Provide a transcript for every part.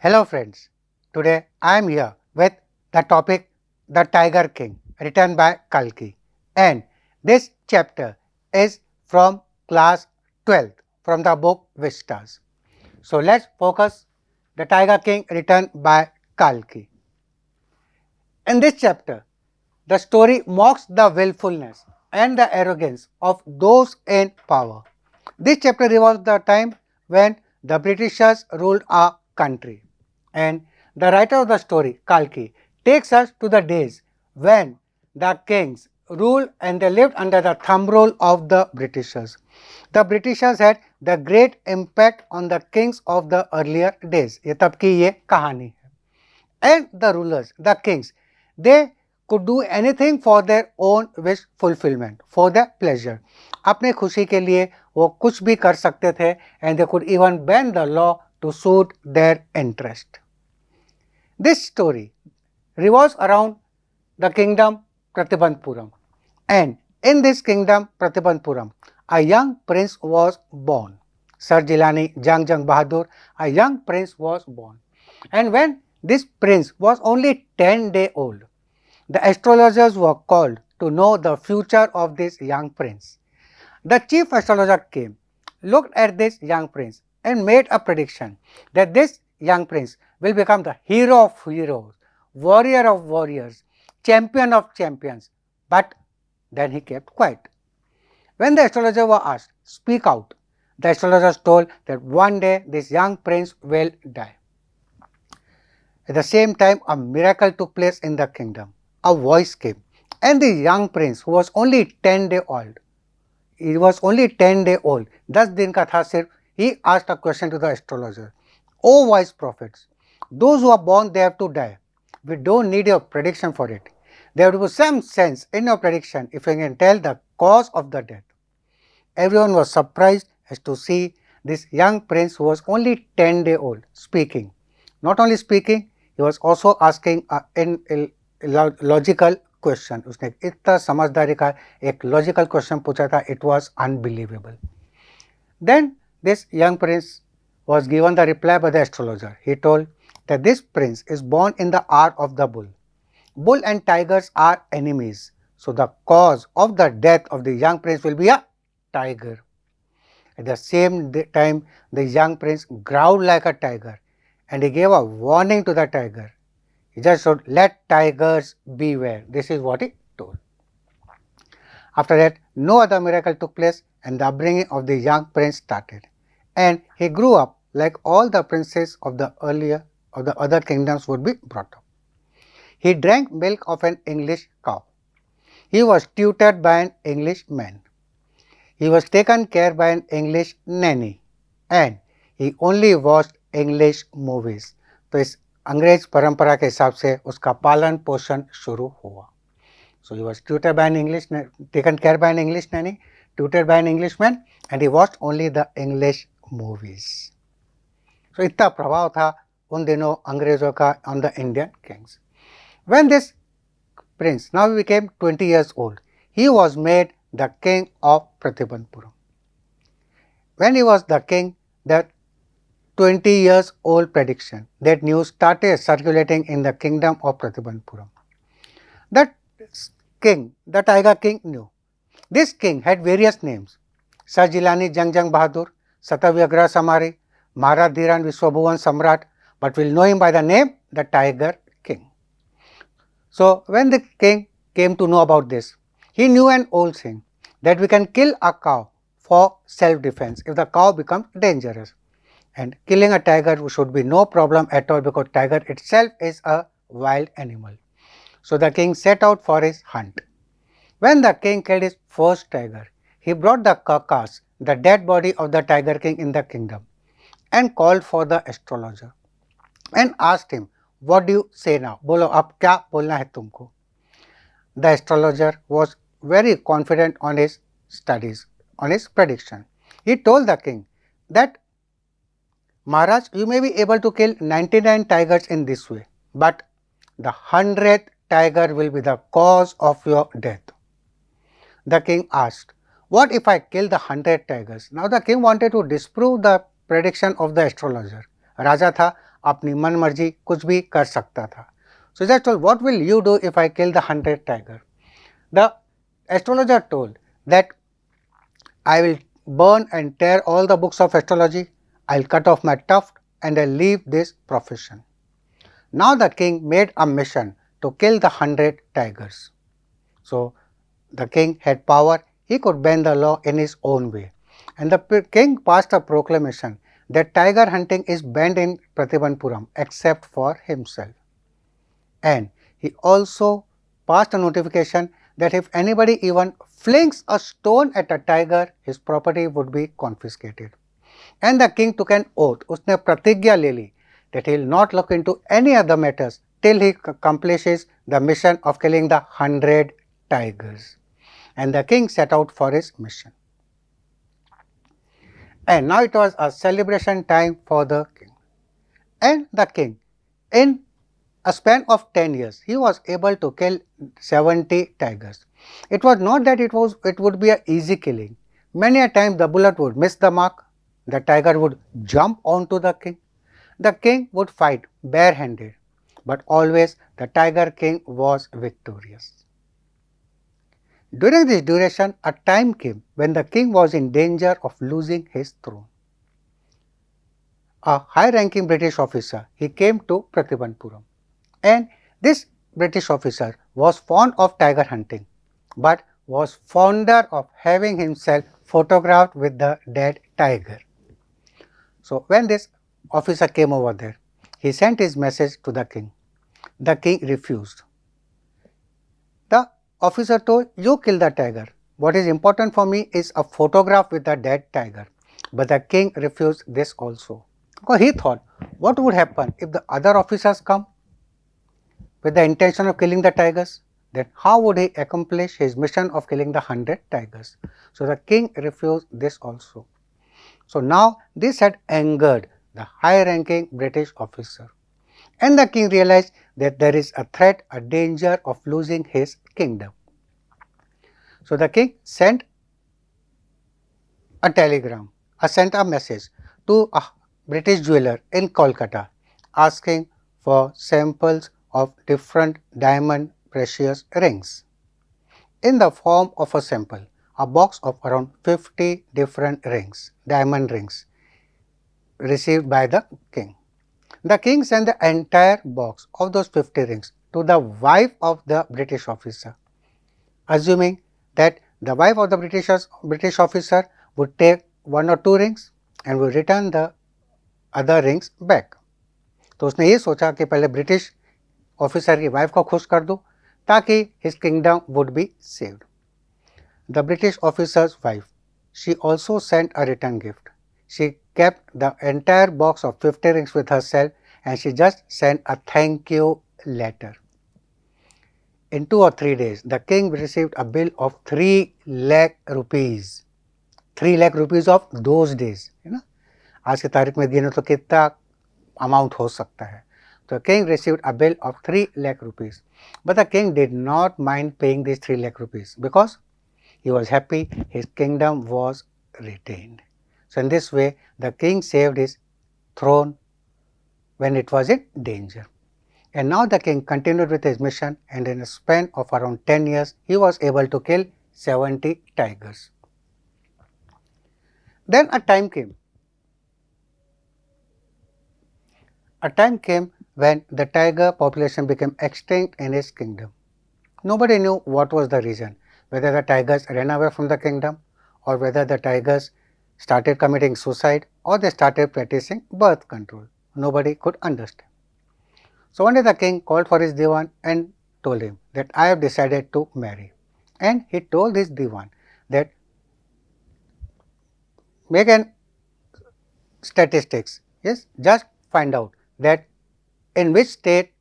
Hello friends, today I am here with the topic The Tiger King written by Kalki, and this chapter is from class 12 from the book Vistas. So let's focus The Tiger King written by Kalki. In this chapter, the story mocks the willfulness and the arrogance of those in power. This chapter revolves the time when the Britishers ruled our country, and the writer of the story, Kalki, takes us to the days when the kings ruled and they lived under the thumb rule of the Britishers. The Britishers had the great impact on the kings of the earlier days. ये तब की ये कहानी है. And the rulers, the kings, they could do anything for their own wish fulfillment, for their pleasure. अपने खुशी के लिए वो कुछ भी कर सकते थे, and they could even bend the law to suit their interest. This story revolves around the kingdom Pratibandpuram, and in this kingdom Pratibandpuram, a young prince was born. Sir Jilani Jang Jang Bahadur, a young prince was born. And when this prince was only 10 days old, the astrologers were called to know the future of this young prince. The chief astrologer came, looked at this young prince and made a prediction that this young prince will become the hero of heroes, warrior of warriors, champion of champions. But then he kept quiet. When the astrologers were asked, speak out, the astrologers told that one day this young prince will die. At the same time, a miracle took place in the kingdom. A voice came, and the young prince, who was only 10 days old, 10 दिन का था सिर्फ, he asked a question to the astrologer. O wise prophets, those who are born, they have to die. We don't need your prediction for it. There will be some sense in your prediction if you can tell the cause of the death. Everyone was surprised as to see this young prince who was only 10 days old speaking. Not only speaking, he was also asking a logical question. उसने इतना समझदारी का एक logical question पूछा था. It was unbelievable. Then this young prince was given the reply by the astrologer. He told that this prince is born in the hour of the bull. Bull and tigers are enemies. So the cause of the death of the young prince will be a tiger. At the same time, the young prince growled like a tiger, and he gave a warning to the tiger. He just said, let tigers beware. This is what he told. After that, no other miracle took place, and the upbringing of the young prince started. And he grew up like all the princes of the other kingdoms would be brought up. He drank milk of an English cow. He was tutored by an English man. He was taken care by an English nanny, and he only watched English movies. तो इस अंग्रेज परंपरा के हिसाब से उसका पालन पोषण शुरू हुआ. So he was tutored by an taken care by an English nanny, tutored by an Englishman, and he watched only the English movies. So इतना प्रभाव था उन दिनों अंग्रेजों का on the Indian kings. When this prince now became 20 years old, he was made the king of Pratibandpuram. When he was the king, that 20 years old prediction, that news started circulating in the kingdom of Pratibandpuram. That king, the Tiger King, knew. This king had various names: Sir Jilani Jang Jang Bahadur, Satavyagra Samari, Maharadhiran Vishwabhuvan Samrat, but we'll know him by the name the Tiger King. So when the king came to know about this, he knew an old saying that we can kill a cow for self-defense if the cow becomes dangerous. And killing a tiger should be no problem at all, because tiger itself is a wild animal. So the king set out for his hunt. When the king killed his first tiger, he brought the carcass, the dead body of the Tiger King in the kingdom, and called for the astrologer and asked him, what do you say now? बोलो अब क्या बोलना है तुमको? The astrologer was very confident on his studies, on his prediction. He told the king that, Maharaj, you may be able to kill 99 tigers in this way, but the 100th tiger will be the cause of your death. The king asked, what if I kill the 100 tigers? Now the king wanted to disprove the prediction of the astrologer. राजा था, अपनी मन मर्जी कुछ भी कर सकता था. So just told, what will you do if I kill the 100 tiger? The astrologer told that I will burn and tear all the books of astrology, I'll cut off my tuft and I'll leave this profession. Now the king made a mission to kill the 100 tigers. So the king had power, he could bend the law in his own way. And the king passed a proclamation that tiger hunting is banned in Pratibandpuram except for himself. And he also passed a notification that if anybody even flings a stone at a tiger, his property would be confiscated. And the king took an oath, उसने प्रतिज्ञा ले ली that he will not look into any other matters till he accomplishes the mission of killing the 100 tigers. And the king set out for his mission. And now it was a celebration time for the king. And the king, in a span of 10 years, he was able to kill 70 tigers. It was not that it would be an easy killing. Many a time the bullet would miss the mark, the tiger would jump onto the king. The king would fight barehanded, but always the tiger king was victorious. During this duration, a time came when the king was in danger of losing his throne. A high-ranking British officer, he came to Pratibandpuram, and this British officer was fond of tiger hunting, but was fonder of having himself photographed with the dead tiger. So when this officer came over there, he sent his message to the king. The king refused. The officer told, you kill the tiger. What is important for me is a photograph with the dead tiger. But the king refused this also. Because he thought, what would happen if the other officers come with the intention of killing the tigers? Then how would he accomplish his mission of killing the 100 tigers? So the king refused this also. So now this had angered the high-ranking British officer, and the king realized that there is a threat, a danger of losing his kingdom. So the king sent a telegram, sent a message to a British jeweler in Kolkata asking for samples of different diamond precious rings. In the form of a sample, a box of around 50 different rings, diamond rings, received by the king. The king sent the entire box of those 50 rings to the wife of the British officer, assuming that the wife of the British officer would take 1 or 2 rings and would return the other rings back. तो उसने ये सोचा कि पहले British officer की wife को खुश कर दूं ताकि his kingdom would be saved. The British officer's wife, she also sent a return gift. She kept the entire box of 50 rings with herself and she just sent a thank you letter. In 2 or 3 days, the king received a bill of 3 lakh rupees. 3 lakh rupees of those days. है ना, आज की तारीख में गिने तो कितना amount हो सकता है. The king received a bill of 3 lakh rupees. But the king did not mind paying these 3 lakh rupees because he was happy his kingdom was retained. So in this way, the king saved his throne when it was in danger. And now the king continued with his mission, and in a span of around 10 years, he was able to kill 70 tigers. Then a time came when the tiger population became extinct in his kingdom. Nobody knew what was the reason, whether the tigers ran away from the kingdom or whether the tigers started committing suicide or they started practicing birth control. Nobody could understand. So one day the king called for his diwan and told him that I have decided to marry. And he told his diwan that make an statistics, yes, just find out that in which state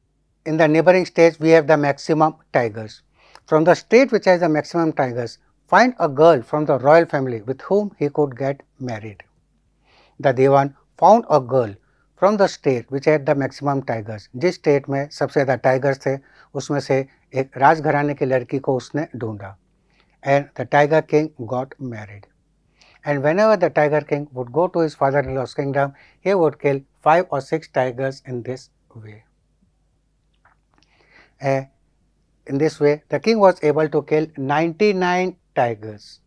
in the neighboring states we have the maximum tigers. From the state which has the maximum tigers, find a girl from the royal family with whom he could get married. The diwan found a girl from the state which had the maximum tigers. जिस state में सबसे ज़्यादा tigers थे उसमें से एक राजघराने की लड़की को उसने ढूंढा. And the tiger king got married. and whenever the Tiger King would go to his father-in-law's kingdom, he would kill 5 or 6 tigers in this way. In this way, the king was able to kill 99 tigers,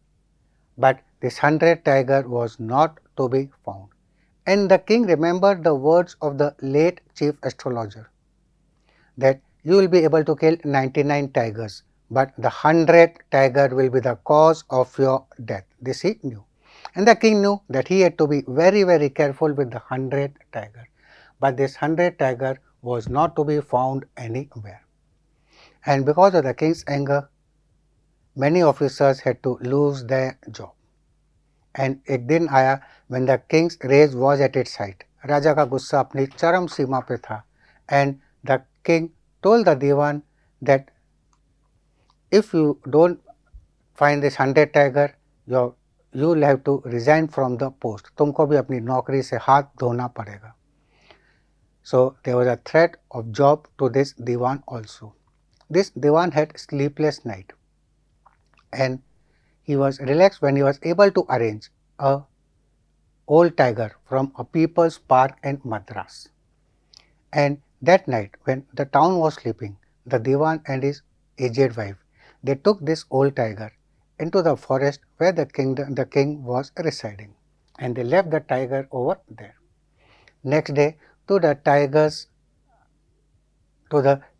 but this 100th tiger was not to be found. And the king remembered the words of the late chief astrologer that you will be able to kill 99 tigers, but the 100th tiger will be the cause of your death. This he knew. And the king knew that he had to be very, very careful with the 100th tiger. But this 100th tiger was not to be found anywhere. And because of the king's anger, many officers had to lose their job. And एक दिन आया when the king's rage was at its height. राजा का गुस्सा अपनी चरम सीमा पे था. And the king told the diwan that if you don't find this 100 tiger, you will have to resign from the post. तुमको भी अपनी नौकरी से हाथ धोना पड़ेगा. So there was a threat of job to this diwan also. This diwan had sleepless night, and he was relaxed when he was able to arrange a old tiger from a people's park in Madras. And that night, when the town was sleeping, the diwan and his aged wife, they took this old tiger into the forest where the king was residing, and they left the tiger over there. Next day, to the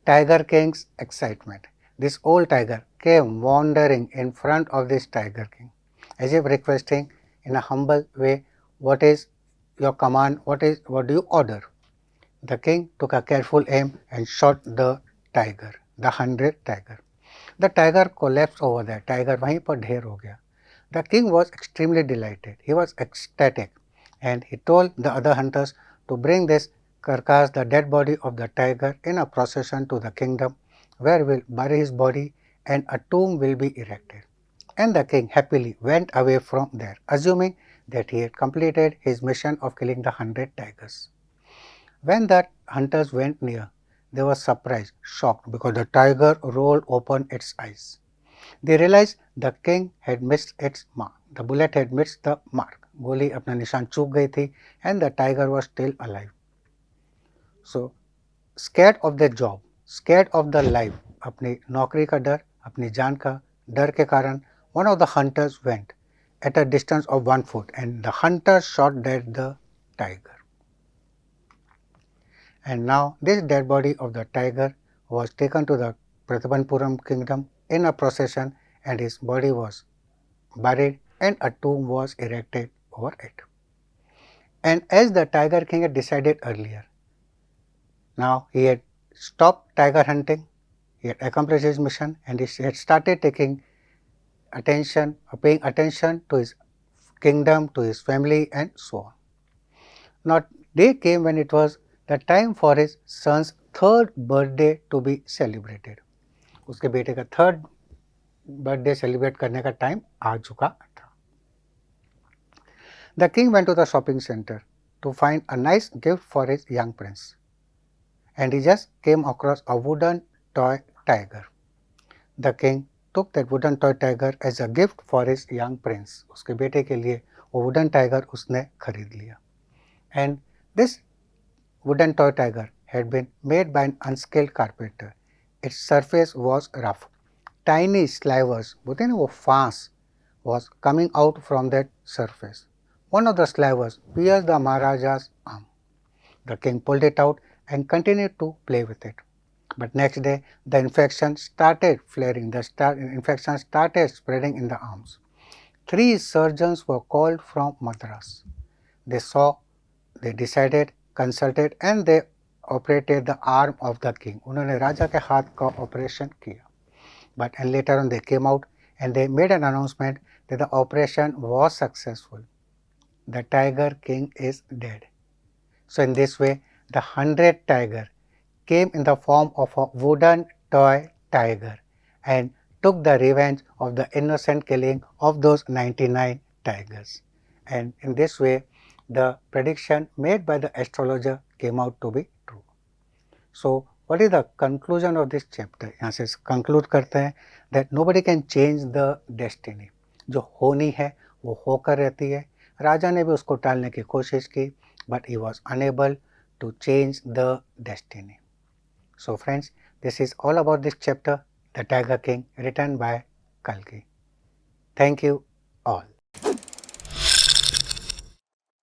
Tiger King's excitement, this old tiger came wandering in front of this Tiger King, as if requesting in a humble way, what is your command, what do you order? The king took a careful aim and shot the tiger, the 100th tiger. The tiger collapsed over there, tiger वहीं पर ढेर हो गया. The king was extremely delighted, he was ecstatic, and he told the other hunters to bring this carcass, the dead body of the tiger, in a procession to the kingdom, where we'll bury his body and a tomb will be erected. And the king happily went away from there, assuming that he had completed his mission of killing the 100 tigers. When the hunters went near, they were surprised, shocked, because the tiger rolled open its eyes. They realized the king had missed its mark. The bullet had missed the mark. गोली अपना निशान चूक गई थी, and the tiger was still alive. So, scared of the job, scared of the life, अपनी नौकरी का डर, अपनी जान का डर के कारण, one of the hunters went at a distance of 1 foot, and the hunter shot dead the tiger. And now this dead body of the tiger was taken to the Pratapanpuram kingdom in a procession, and his body was buried and a tomb was erected over it. And as the Tiger King had decided earlier, now he had stopped tiger hunting, he had accomplished his mission, and he had started taking attention or paying attention to his kingdom, to his family, and so on. Now day came when it was the time for his son's 3rd birthday to be celebrated. उसके बेटे का 3rd birthday celebrate करने का time आ चुका था. The king went to the shopping center to find a nice gift for his young prince, and he just came across a wooden toy tiger. The king took that wooden toy tiger as a gift for his young prince. उसके बेटे के लिए वो wooden tiger उसने खरीद लिया. And this wooden toy tiger had been made by an unskilled carpenter. Its surface was rough. Tiny slivers, बोलते हैं ना वो फांस, was coming out from that surface. One of the slivers pierced the Maharaja's arm. The king pulled it out and continued to play with it. But next day, the infection started flaring. The infection started spreading in the arms. 3 surgeons were called from Madras. They saw, they decided, consulted, and they operated the arm of the king. उन्होंने राजा के हाथ का operation किया. But and later on they came out and they made an announcement that the operation was successful. The Tiger King is dead. So in this way, the 100th tiger came in the form of a wooden toy tiger and took the revenge of the innocent killing of those 99 tigers. And in this way, the prediction made by the astrologer came out to be true. So, what is the conclusion of this chapter? यहाँ से conclude करते हैं that nobody can change the destiny. जो होनी है वो होकर रहती है। राजा ने भी उसको टालने की कोशिश की, but he was unable to change the destiny. So friends, this is all about this chapter, the tiger king, written by Kalki. Thank you all.